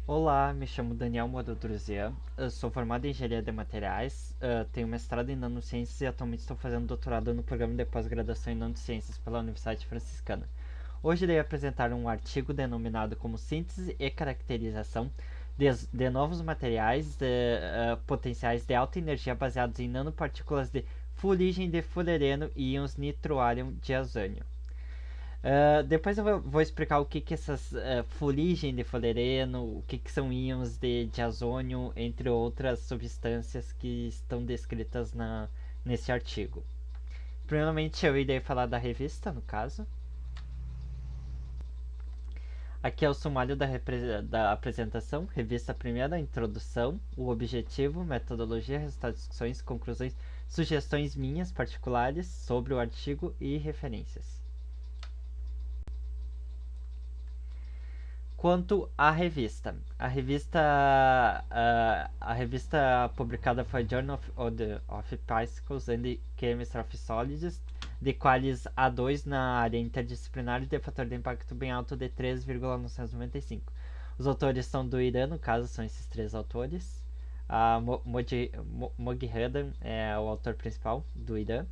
Olá, me chamo Daniel Moradruzian, eu sou formado em Engenharia de Materiais, tenho mestrado em Nanociências e atualmente estou fazendo doutorado no programa de pós-graduação em Nanociências pela Universidade Franciscana. Hoje irei apresentar um artigo denominado como Síntese e Caracterização de novos materiais potenciais de alta energia baseados em nanopartículas de fuligem de fullereno e íons nitroárion de azânio. Depois eu vou explicar o que essas fuligem de fullereno, o que são íons de azônio, entre outras substâncias que estão descritas nesse artigo. Primeiramente eu irei falar da revista, no caso. Aqui é o sumário da apresentação, revista primeira, introdução, o objetivo, metodologia, resultados, discussões, conclusões, sugestões minhas particulares sobre o artigo e referências. Quanto à revista, a revista publicada foi Journal of Particles and Chemistry of Solids, de quais há dois na área interdisciplinar de fator de impacto bem alto de 3,995. Os autores são do Irã, no caso são esses três autores. A Moghiddin é o autor principal do Irã.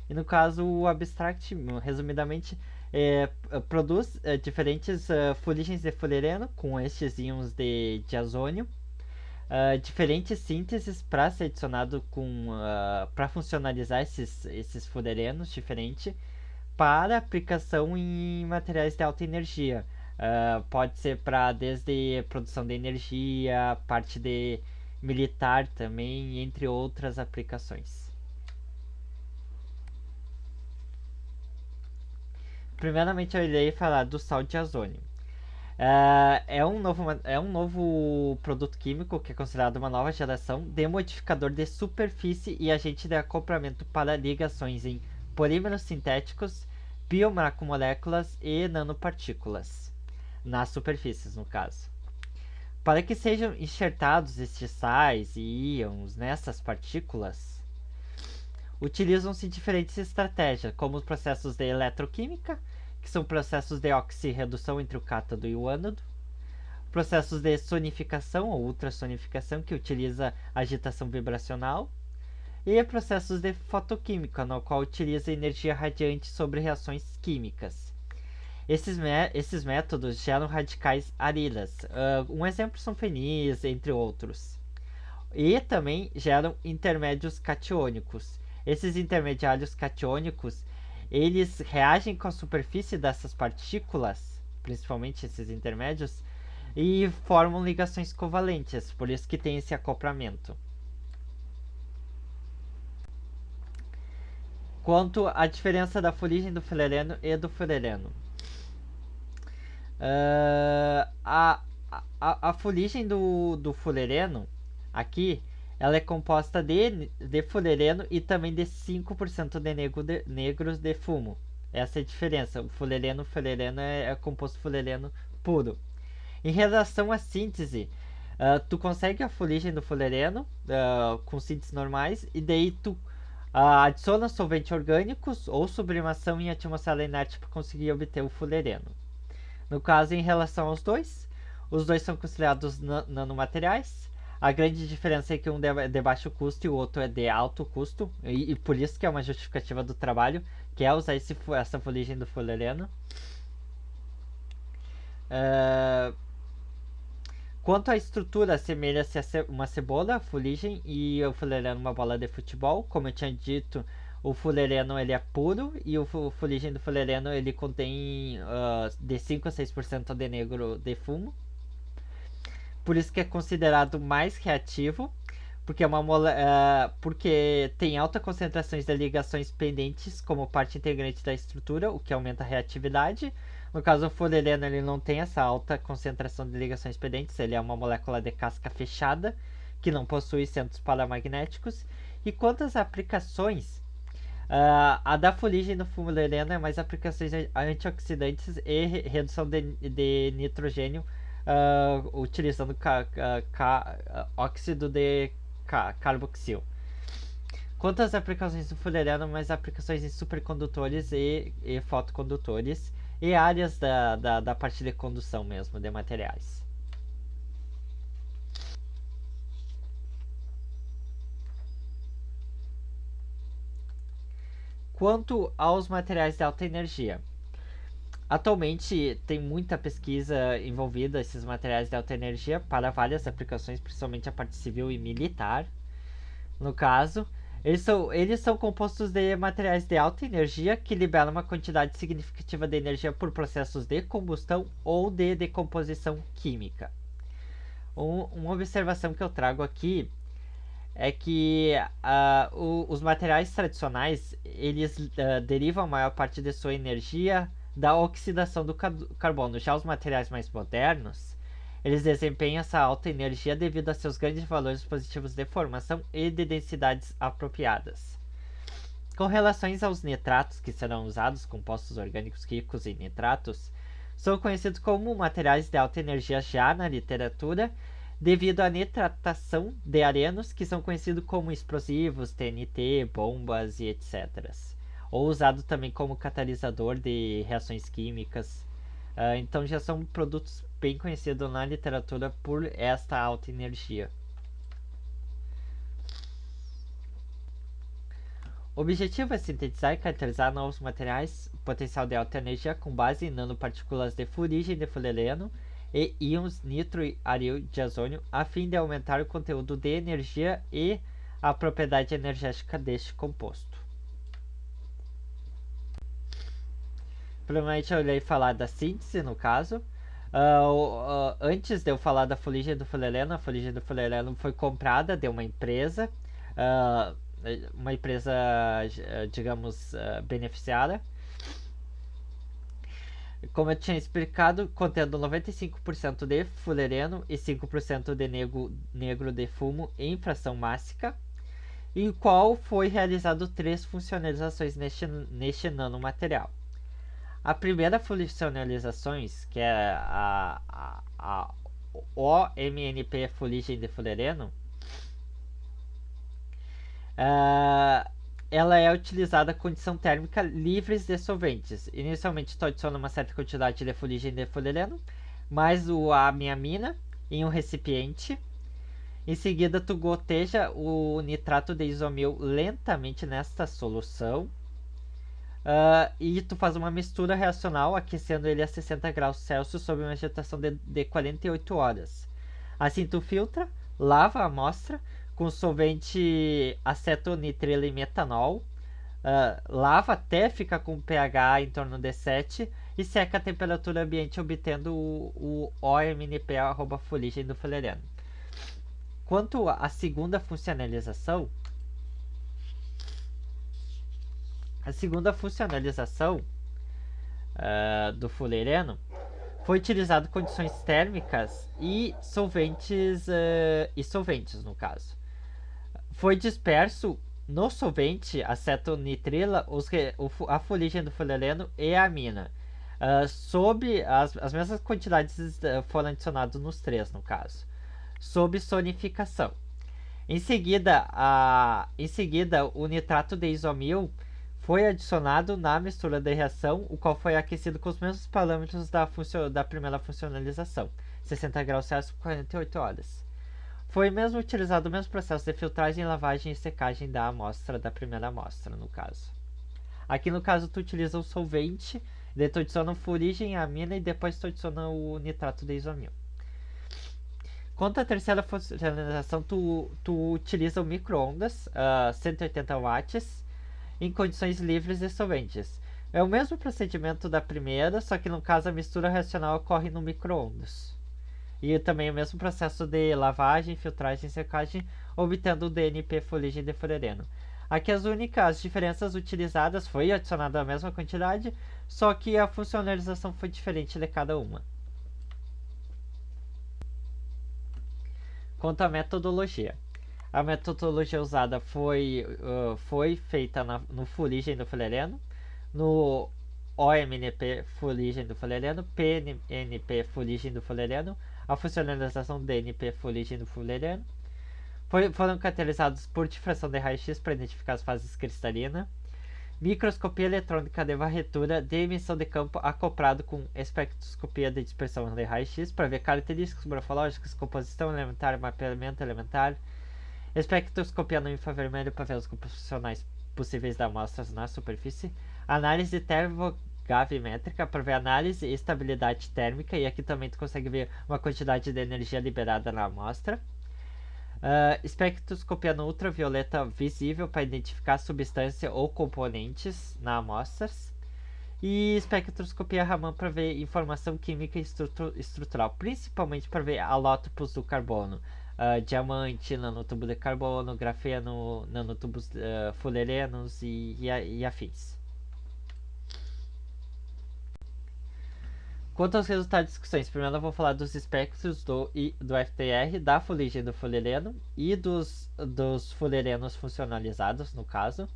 E no caso, o Abstract, resumidamente, produz diferentes fuligens de fullereno com estes íons de azônio, diferentes sínteses para ser adicionado para funcionalizar esses fullerenos diferentes para aplicação em materiais de alta energia. Pode ser para desde produção de energia, parte de militar também, entre outras aplicações. Primeiramente eu irei falar do sal de azônio. É um novo produto químico que é considerado uma nova geração de modificador de superfície e agente de acoplamento para ligações em polímeros sintéticos, biomacromoléculas e nanopartículas, nas superfícies, no caso. Para que sejam enxertados estes sais e íons nessas partículas, utilizam-se diferentes estratégias, como os processos de eletroquímica, que são processos de oxirredução entre o cátodo e o ânodo, processos de sonificação ou ultrassonificação, que utiliza agitação vibracional, e processos de fotoquímica, no qual utiliza energia radiante sobre reações químicas. Esses métodos geram radicais arilas. Um exemplo são fenis, entre outros. E também geram intermédios catiônicos. Esses intermediários catiônicos, eles reagem com a superfície dessas partículas, principalmente esses intermédios, e formam ligações covalentes, por isso que tem esse acoplamento. Quanto à diferença da fuligem do fullereno e do fullereno. A fuligem do fullereno, aqui, ela é composta de fullereno e também de 5% de negros de fumo. Essa é a diferença. O fullereno é composto fullereno puro. Em relação à síntese, tu consegue a fuligem do fullereno com sínteses normais e daí tu adiciona solventes orgânicos ou sublimação em atmosfera inerte para conseguir obter o fullereno. No caso, em relação aos dois, os dois são considerados nanomateriais. A grande diferença é que um é de baixo custo e o outro é de alto custo, e por isso que é uma justificativa do trabalho, que é usar essa fuligem do fullereno. Quanto à estrutura, assemelha-se a uma cebola, a fuligem, e o fullereno uma bola de futebol. Como eu tinha dito, o fullereno ele é puro e o fuligem do fullereno ele contém de 5 a 6% de negro de fumo. Por isso que é considerado mais reativo, porque tem alta concentração de ligações pendentes como parte integrante da estrutura, o que aumenta a reatividade. No caso, o fullereno ele não tem essa alta concentração de ligações pendentes, ele é uma molécula de casca fechada, que não possui centros paramagnéticos. E quanto às aplicações, a da fuligem no fullereno é mais aplicações antioxidantes e redução de nitrogênio, utilizando óxido de carboxil. Quanto às aplicações do fullereno, mais aplicações em supercondutores e fotocondutores e áreas da parte de condução mesmo, de materiais. Quanto aos materiais de alta energia, atualmente tem muita pesquisa envolvida esses materiais de alta energia para várias aplicações, principalmente a parte civil e militar. No caso, eles são compostos de materiais de alta energia que liberam uma quantidade significativa de energia por processos de combustão ou de decomposição química. Uma observação que eu trago aqui é que os materiais tradicionais eles derivam a maior parte de sua energia da oxidação do carbono. Já os materiais mais modernos, eles desempenham essa alta energia devido a seus grandes valores positivos de formação e de densidades apropriadas. Com relação aos nitratos que serão usados, compostos orgânicos ricos em nitratos, são conhecidos como materiais de alta energia já na literatura, devido à nitratação de arenos que são conhecidos como explosivos, TNT, bombas e etc. Ou usado também como catalisador de reações químicas. Então já são produtos bem conhecidos na literatura por esta alta energia. O objetivo é sintetizar e caracterizar novos materiais potencial de alta energia com base em nanopartículas de fuligem de fullereno e íons nitro e aril de ozônio, a fim de aumentar o conteúdo de energia e a propriedade energética deste composto. Primeiramente eu irei falar da síntese, no caso. Antes de eu falar da fuligem do fullereno, a fuligem do fullereno foi comprada de uma empresa, digamos, beneficiada. Como eu tinha explicado, contendo 95% de fullereno e 5% de negro de fumo em fração mássica, em qual foi realizado 3 funcionalizações neste nanomaterial. A primeira funcionalização, que é a OMNP fuligem de fullereno, ela é utilizada com condição térmica livres de solventes. Inicialmente tu adiciona uma certa quantidade de fuligem de fullereno, mais a amiamina em um recipiente. Em seguida tu goteja o nitrato de isomil lentamente nesta solução. E tu faz uma mistura reacional, aquecendo ele a 60 graus Celsius sob uma agitação de 48 horas. Assim tu filtra, lava a amostra com solvente acetonitrilo e metanol, lava até ficar com pH em torno de 7 e seca a temperatura ambiente, obtendo o OMNP fuligem do fullereno. Quanto à segunda funcionalização, do fullereno foi utilizado condições térmicas e solventes, no caso. Foi disperso no solvente acetonitrila a fuligem do fullereno e a amina. Sob as mesmas quantidades foram adicionadas nos 3, no caso, sob sonificação. Em seguida, o nitrato de isomil foi adicionado na mistura de reação, o qual foi aquecido com os mesmos parâmetros da primeira funcionalização, 60 graus Celsius por 48 horas. Foi mesmo utilizado o mesmo processo de filtragem, lavagem e secagem da primeira amostra, no caso. Aqui no caso tu utiliza o solvente, daí tu adiciona fuligem, amina e depois tu adiciona o nitrato de isomil. Quanto à terceira funcionalização, tu utiliza o micro-ondas, 180 watts, em condições livres de solventes. É o mesmo procedimento da primeira, só que no caso a mistura reacional ocorre no micro-ondas. E também o mesmo processo de lavagem, filtragem e secagem, obtendo o DNP fuligem de fullereno. Aqui as únicas diferenças utilizadas foi adicionada a mesma quantidade, só que a funcionalização foi diferente de cada uma. Quanto à metodologia. A metodologia usada foi feita no fuligem do fullereno, no OMNP fuligem do fullereno, PNP fuligem do fullereno, a funcionalização DNP fuligem do fullereno. Foram caracterizados por difração de raio-x para identificar as fases cristalinas, microscopia eletrônica de varredura de emissão de campo acoplado com espectroscopia de dispersão de raio-x para ver características morfológicas, composição elementar, mapeamento elementar, espectroscopia no infravermelho para ver os grupos funcionais possíveis de amostras na superfície. Análise termogravimétrica para ver análise e estabilidade térmica, e aqui também tu consegue ver uma quantidade de energia liberada na amostra. Espectroscopia no ultravioleta visível para identificar substância ou componentes na amostras. E espectroscopia Raman para ver informação química e estrutural, principalmente para ver alótopos do carbono, diamante, nanotubo de carbono, grafeno, nanotubos fullerenos e afins. Quanto aos resultados de discussões, primeiro eu vou falar dos espectros do FTR, da fuligem do fullereno e dos fullerenos funcionalizados, no caso.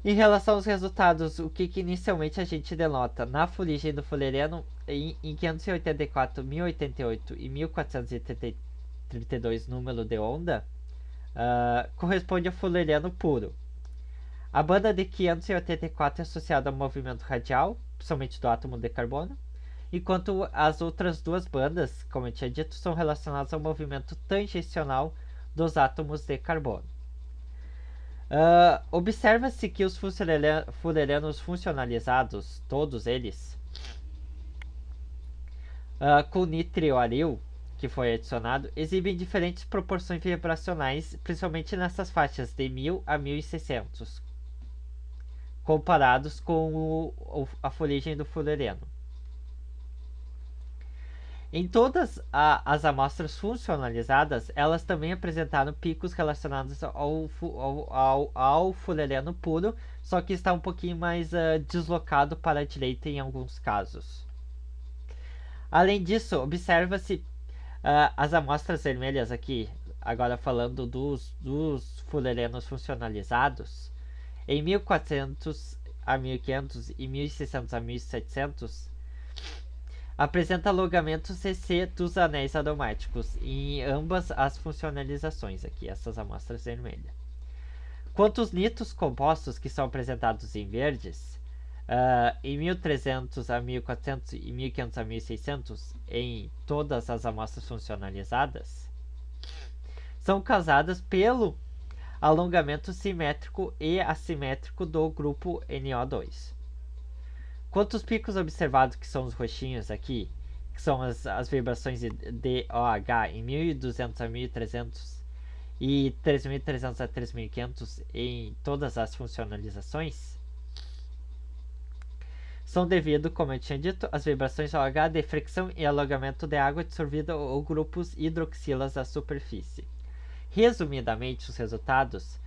Em relação aos resultados, o que inicialmente a gente denota na fuligem do fullereno em 584, 1088 e 1432 número de onda, corresponde ao fullereno puro. A banda de 584 é associada ao movimento radial, somente do átomo de carbono, enquanto as outras duas bandas, como eu tinha dito, são relacionadas ao movimento tangencial dos átomos de carbono. Observa-se que os fullerenos funcionalizados, todos eles, com nitrioaril, que foi adicionado, exibem diferentes proporções vibracionais, principalmente nessas faixas de 1000 a 1600, comparados com a fuligem do fullereno. Em todas as amostras funcionalizadas, elas também apresentaram picos relacionados ao fullereno puro, só que está um pouquinho mais deslocado para a direita em alguns casos. Além disso, observa-se as amostras vermelhas aqui, agora falando dos fullerenos funcionalizados, em 1400 a 1500 e 1600 a 1700, apresenta alongamentos CC dos anéis aromáticos em ambas as funcionalizações aqui, essas amostras vermelhas. Quanto aos nitos compostos que são apresentados em verdes, em 1300 a 1400 e 1500 a 1600, em todas as amostras funcionalizadas, são causadas pelo alongamento simétrico e assimétrico do grupo NO2. Quanto aos picos observados, que são os roxinhos aqui, que são as vibrações de DOH em 1200 a 1300 e 3300 a 3500 em todas as funcionalizações, são devido, como eu tinha dito, às vibrações OH de fricção e alongamento de água dissolvida ou grupos hidroxilas da superfície. Resumidamente, os resultados,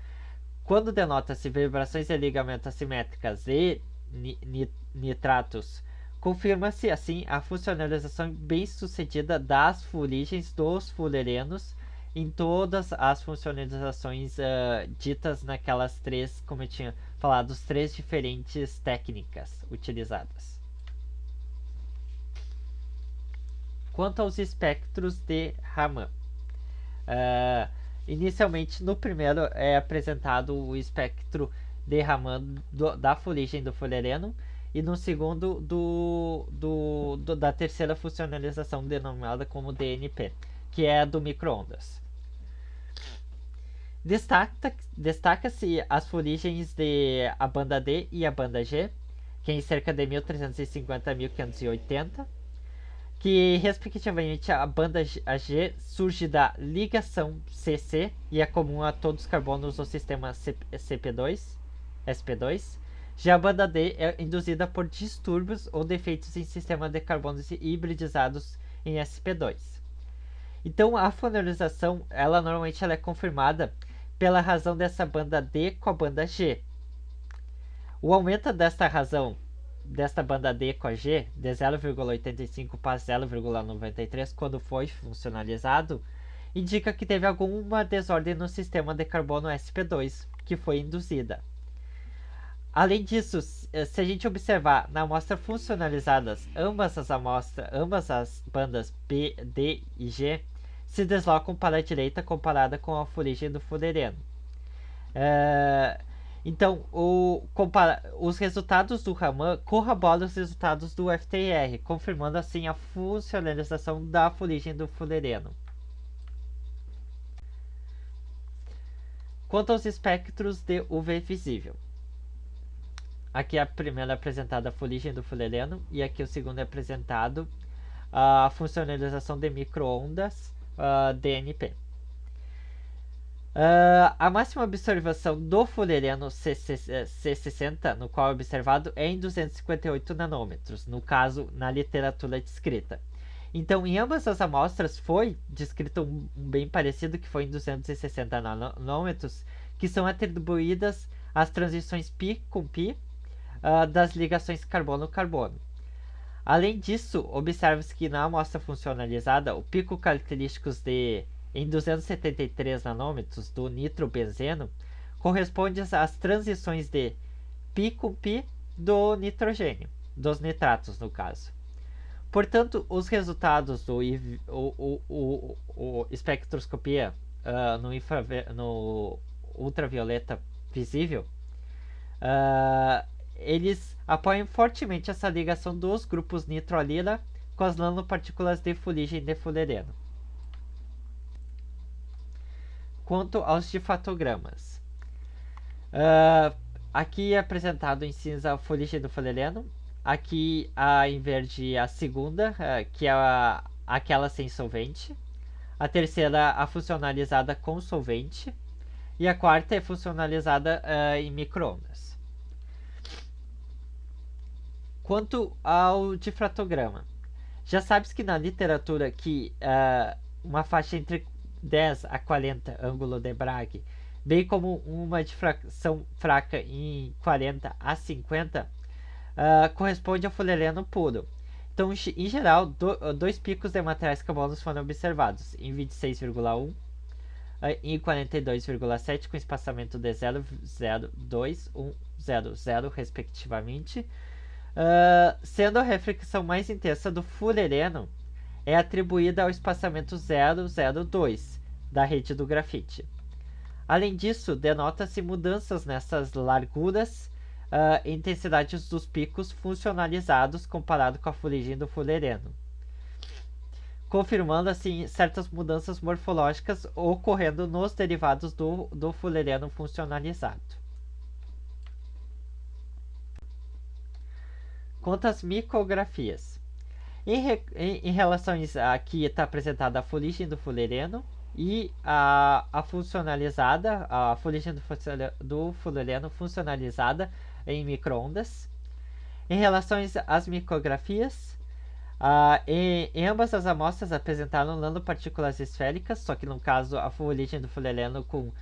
quando denota-se vibrações de ligamento assimétricas e nitratos, confirma-se assim a funcionalização bem sucedida das fuligens dos fullerenos em todas as funcionalizações ditas naquelas três, como eu tinha falado, as três diferentes técnicas utilizadas. Quanto aos espectros de Raman, inicialmente no primeiro é apresentado o espectro de Raman da fuligem do fullereno, e no segundo da terceira funcionalização denominada como DNP, que é a do micro-ondas. Destaca-se as fuligens de a banda D e a banda G, que é em cerca de 1350 a 1580, que respectivamente a banda G surge da ligação CC e é comum a todos os carbonos do sistema SP2. Já a banda D é induzida por distúrbios ou defeitos em sistema de carbonos hibridizados em SP2. Então a funorização, normalmente é confirmada pela razão dessa banda D com a banda G. O aumento desta razão desta banda D com a G de 0,85 para 0,93 quando foi funcionalizado, indica que teve alguma desordem no sistema de carbono SP2 que foi induzida. Além disso, se a gente observar na amostra funcionalizadas, ambas as bandas B, D e G se deslocam para a direita comparada com a fuligem do fullereno. Então, os resultados do Raman corroboram os resultados do FTR, confirmando assim a funcionalização da fuligem do fullereno. Quanto aos espectros de UV visível, aqui a primeira é apresentada a fuligem do fullereno e aqui o segundo é apresentado a funcionalização de microondas DNP. A máxima observação do fullereno C60, no qual é observado, é em 258 nanômetros, no caso, na literatura descrita. Então, em ambas as amostras foi descrito um bem parecido, que foi em 260 nanômetros, que são atribuídas às transições π com π das ligações carbono-carbono. Além disso, observa-se que na amostra funcionalizada, o pico característicos em 273 nanômetros do nitrobenzeno corresponde às transições de π com π do nitrogênio, dos nitratos no caso. Portanto, os resultados do espectroscopia no ultravioleta visível, eles apoiam fortemente essa ligação dos grupos nitroalila com as nanopartículas de fuligem de fullereno. Quanto aos difatogramas, aqui é apresentado em cinza a fuligem do fullereno, aqui em verde a segunda, que é aquela sem solvente, a terceira a funcionalizada com solvente e a quarta é funcionalizada em microondas. Quanto ao difratograma, já sabes que na literatura que uma faixa entre 10 a 40 ângulo de Bragg, bem como uma difração fraca em 40 a 50, corresponde ao fullereno puro. Então, em geral, dois picos de materiais carbonos foram observados, em 26,1 e 42,7, com espaçamento de 0,02, 1,00, respectivamente, sendo a reflexão mais intensa do fullereno é atribuída ao espaçamento 0,02 da rede do grafite. Além disso, denota-se mudanças nessas larguras e intensidades dos picos funcionalizados comparado com a fuligem do fullereno, confirmando assim certas mudanças morfológicas ocorrendo nos derivados do fullereno funcionalizado. Quanto às micografias, em relação a aqui está apresentada a fuligem do fullereno e a funcionalizada, a fuligem do fullereno funcionalizada em microondas. Em relação às micografias, em ambas as amostras apresentaram nanopartículas esféricas, só que no caso a fuligem do fullereno com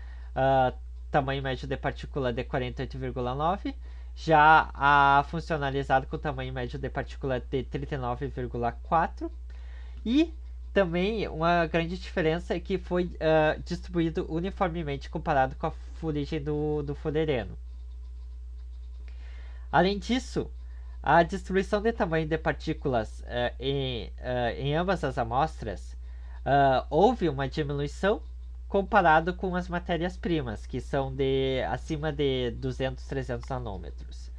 tamanho médio de partícula de 48,9, já a funcionalizada com tamanho médio de partícula de 39,4, e também uma grande diferença é que foi distribuído uniformemente comparado com a fuligem do fullereno. Além disso, a distribuição de tamanho de partículas em ambas as amostras houve uma diminuição comparado com as matérias-primas, que são acima de 200, 300 nanômetros.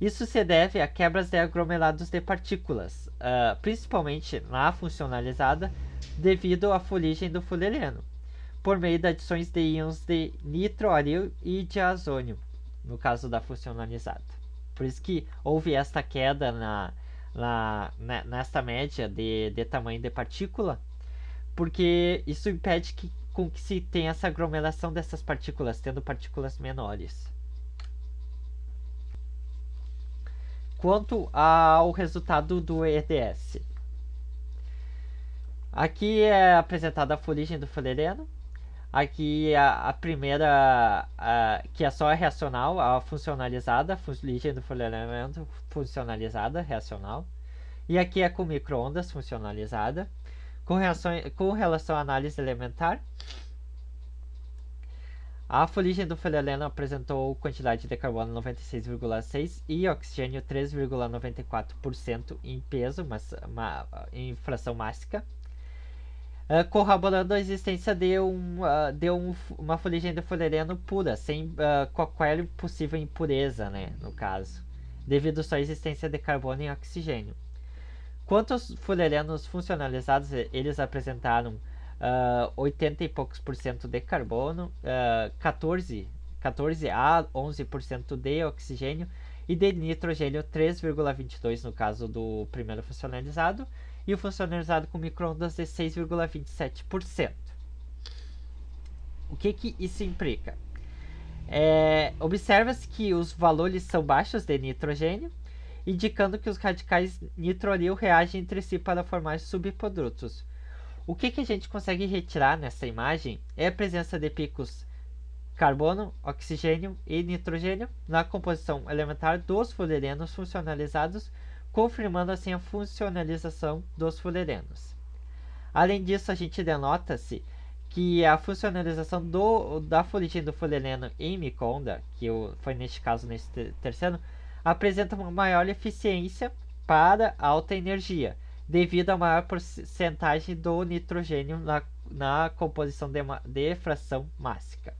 Isso se deve a quebras de aglomerados de partículas, principalmente na funcionalizada, devido à fuligem do fullereno, por meio de adições de íons de nitroaril e de ozônio, no caso da funcionalizada. Por isso que houve esta queda nesta média de tamanho de partícula, porque isso impede com que se tenha essa aglomeração dessas partículas, tendo partículas menores. Quanto ao resultado do EDS, aqui é apresentada a fuligem do fullereno. Aqui a primeira, que é só a reacional, a funcionalizada, fuligem do fullereno funcionalizada, reacional. E aqui é com microondas funcionalizada. Com relação à análise elementar, a fuligem do fullereno apresentou quantidade de carbono 96,6 e oxigênio 3,94% em peso, em fração mássica, corroborando a existência de uma fuligem do fullereno pura, sem qualquer possível impureza, né, no caso, devido só à existência de carbono e oxigênio. Quanto aos fullerenos funcionalizados, eles apresentaram 80 e poucos por cento de carbono, 14 a 11% de oxigênio e de nitrogênio 3,22 no caso do primeiro funcionalizado e o funcionalizado com microondas de 6,27%. O que isso implica? Observa-se que os valores são baixos de nitrogênio, indicando que os radicais nitroril reagem entre si para formar subprodutos. O que a gente consegue retirar nessa imagem é a presença de picos carbono, oxigênio e nitrogênio na composição elementar dos fullerenos funcionalizados, confirmando assim a funcionalização dos fullerenos. Além disso, a gente denota-se que a funcionalização da fuligem do fullereno em microondas, que foi neste caso nesse terceiro, apresenta uma maior eficiência para alta energia, devido à maior porcentagem do nitrogênio na composição de fração mássica.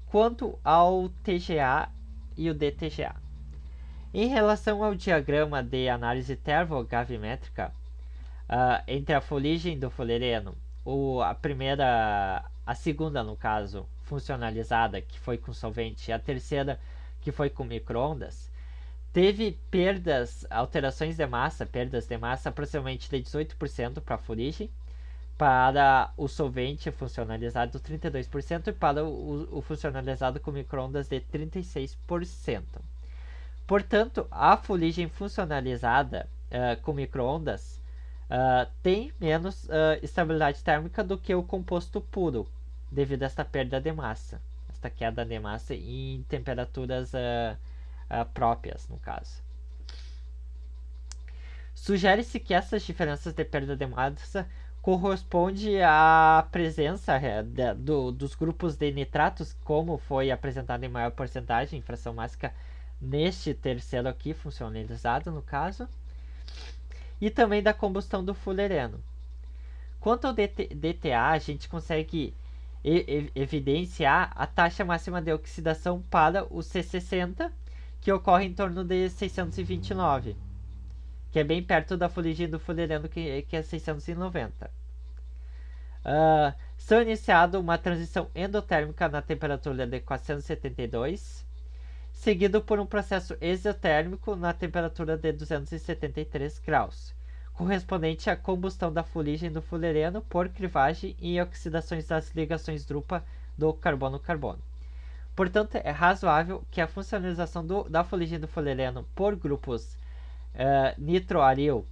Quanto ao TGA e o DTGA. Em relação ao diagrama de análise termogravimétrica, entre a fuligem do fullereno, a segunda no caso, funcionalizada, que foi com solvente, e a terceira, que foi com microondas, teve alterações de massa, perdas de massa aproximadamente de 18% para a fuligem, para o solvente funcionalizado 32% e para o funcionalizado com microondas de 36%. Portanto, a fuligem funcionalizada com microondas tem menos estabilidade térmica do que o composto puro, devido a esta perda de massa, esta queda de massa em temperaturas próprias, no caso. Sugere-se que essas diferenças de perda de massa corresponde à presença dos grupos de nitratos, como foi apresentado em maior porcentagem, em fração mássica, neste terceiro aqui, funcionalizado no caso, e também da combustão do fullereno. Quanto ao DTA, a gente consegue evidenciar a taxa máxima de oxidação para o C60, que ocorre em torno de 629, que é bem perto da fuligem do fullereno, que é 690. São iniciado uma transição endotérmica na temperatura de 472, seguido por um processo exotérmico na temperatura de 273 graus, correspondente à combustão da fuligem do fullereno por crivagem e oxidações das ligações drupa do carbono-carbono. Portanto, é razoável que a funcionalização da fuligem do fullereno por grupos nitroaril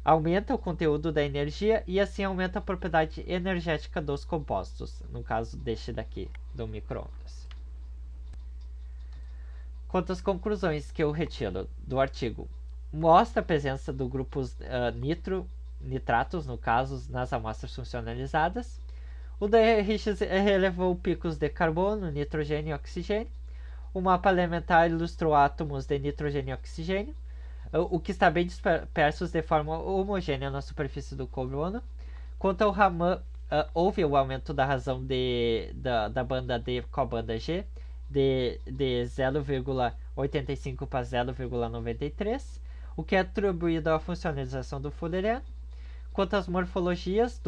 aumenta o conteúdo da energia e assim aumenta a propriedade energética dos compostos, no caso deste daqui, do microondas. Quanto às conclusões que eu retiro do artigo, mostra a presença do grupos nitratos, no caso, nas amostras funcionalizadas. O DRX relevou picos de carbono, nitrogênio e oxigênio. O mapa elementar ilustrou átomos de nitrogênio e oxigênio, o que está bem dispersos de forma homogênea na superfície do carbono. Quanto ao Raman, houve o aumento da razão da banda D com a banda G, de 0,85 para 0,93, o que é atribuído à funcionalização do fullereno. Quanto às morfologias,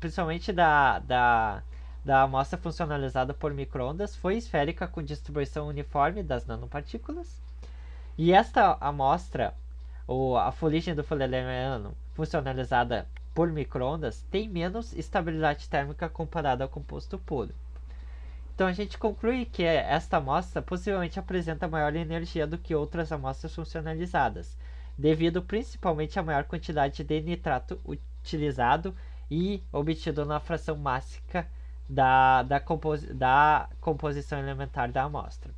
principalmente da amostra funcionalizada por microondas, foi esférica com distribuição uniforme das nanopartículas. E esta amostra, a fuligem do fullereno funcionalizada por microondas, tem menos estabilidade térmica comparada ao composto puro. Então a gente conclui que esta amostra possivelmente apresenta maior energia do que outras amostras funcionalizadas, devido principalmente à maior quantidade de nitrato utilizado e obtido na fração mássica da composição elementar da amostra.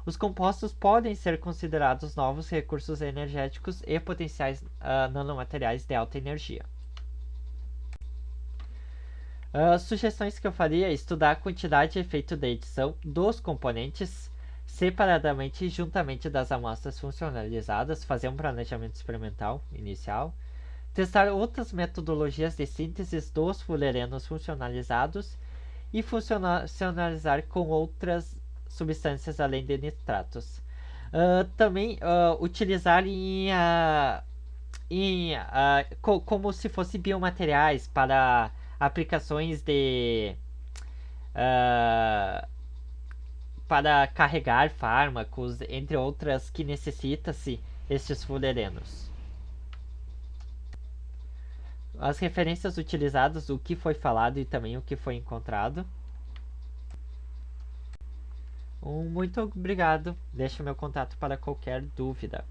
Os compostos podem ser considerados novos recursos energéticos e potenciais nanomateriais de alta energia. Sugestões que eu faria é estudar a quantidade e efeito de edição dos componentes separadamente e juntamente das amostras funcionalizadas, fazer um planejamento experimental inicial, testar outras metodologias de síntese dos fullerenos funcionalizados e funcionalizar com outras substâncias além de nitratos. Também utilizar como se fosse biomateriais para aplicações ah, para carregar fármacos, entre outras que necessita-se estes fulerenos. As referências utilizadas, o que foi falado e também o que foi encontrado. Muito obrigado. Deixe meu contato para qualquer dúvida.